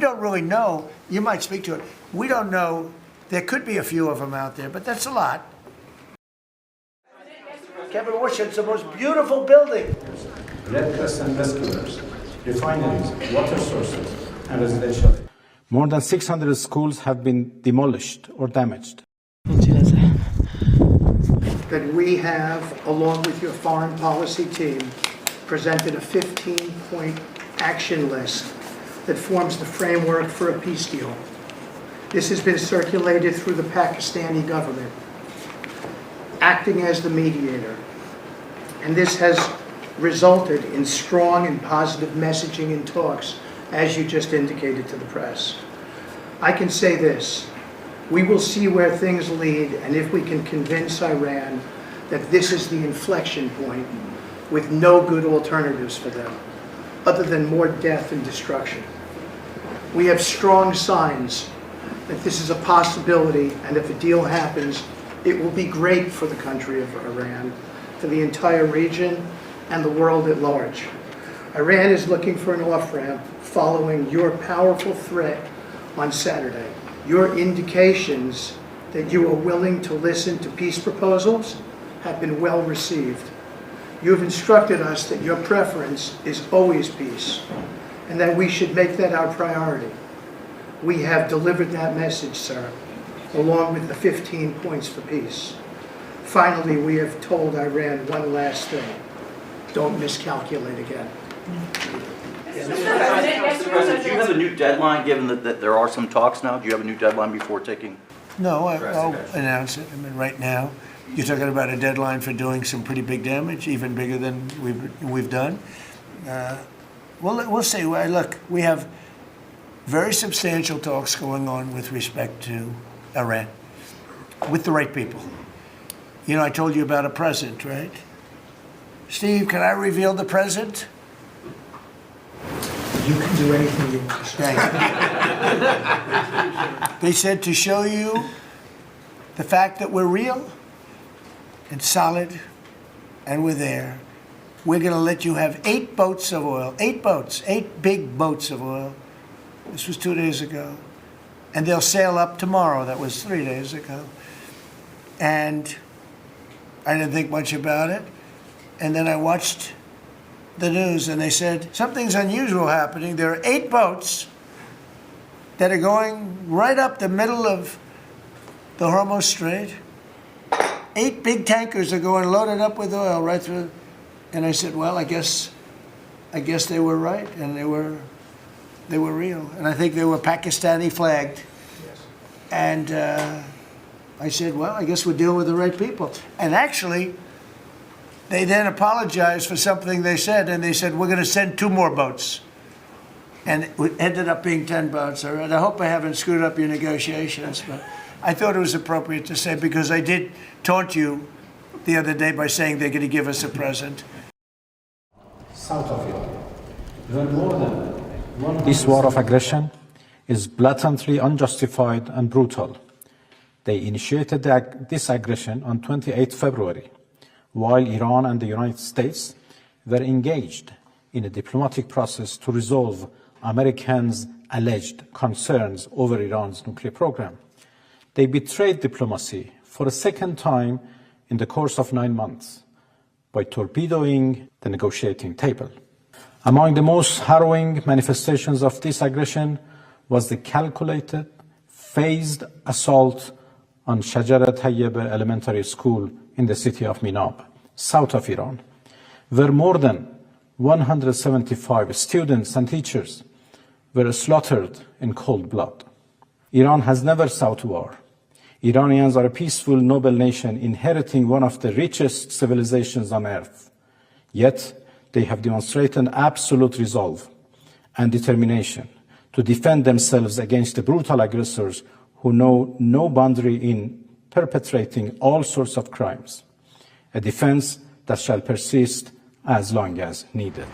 don't really know. You might speak to it. We don't know. There could be a few of them out there, but that's a lot. Kevin Walsh, it's the most beautiful building. Red Crescent rescuers, refineries, water sources, and residential. More than 600 schools have been demolished or damaged. That we have, along with your foreign policy team, presented a 15-point action list that forms the framework for a peace deal. This has been circulated through the Pakistani government, acting as the mediator. And this has resulted in strong and positive messaging in talks, as you just indicated to the press. I can say this, we will see where things lead, and if we can convince Iran that this is the inflection point with no good alternatives for them, other than more death and destruction. We have strong signs that this is a possibility, and if a deal happens, it will be great for the country of Iran, for the entire region, and the world at large. Iran is looking for an off-ramp following your powerful threat on Saturday. Your indications that you are willing to listen to peace proposals have been well received. You have instructed us that your preference is always peace, and that we should make that our priority. We have delivered that message, sir, along with the 15 points for peace. Finally, we have told Iran one last thing. Don't miscalculate again. Mr. President, do you have a new deadline, given that there are some talks now? Do you have a new deadline before taking? No, I'll announce it. I mean, right now, you're talking about a deadline for doing some pretty big damage, even bigger than we've done. We'll see. Look, we have very substantial talks going on with respect to Iran, with the right people. You know, I told you about a present, right? Steve, can I reveal the present? You can do anything you want. Thank you. They said to show you the fact that we're real and solid and we're there. We're going to let you have 8 boats of oil, 8 boats, 8 big boats of oil. This was 2 days ago. And they'll sail up tomorrow. That was 3 days ago. And I didn't think much about it. And then I watched the news and they said, something's unusual happening. There are 8 boats that are going right up the middle of the Hormuz Strait. 8 big tankers are going loaded up with oil right through. And I said, well, I guess they were right, and they were real. And I think they were Pakistani flagged. Yes. And I said, well, I guess we're dealing with the right people. And actually, they then apologized for something they said, and they said, we're going to send 2 more boats. And it ended up being 10 boats. All right? I hope I haven't screwed up your negotiations, but I thought it was appropriate to say, because I did taunt you the other day by saying they're going to give us a present. South of Iran. This war of aggression is blatantly unjustified and brutal. They initiated this aggression on 28 February, while Iran and the United States were engaged in a diplomatic process to resolve Americans' alleged concerns over Iran's nuclear program. They betrayed diplomacy for a second time in the course of 9 months by torpedoing the negotiating table. Among the most harrowing manifestations of this aggression was the calculated, phased assault on Shajara Tayyeba Elementary School in the city of Minab, south of Iran, where more than 175 students and teachers were slaughtered in cold blood. Iran has never sought war. Iranians are a peaceful, noble nation inheriting one of the richest civilizations on earth. Yet, they have demonstrated absolute resolve and determination to defend themselves against the brutal aggressors who know no boundary in perpetrating all sorts of crimes, a defense that shall persist as long as needed.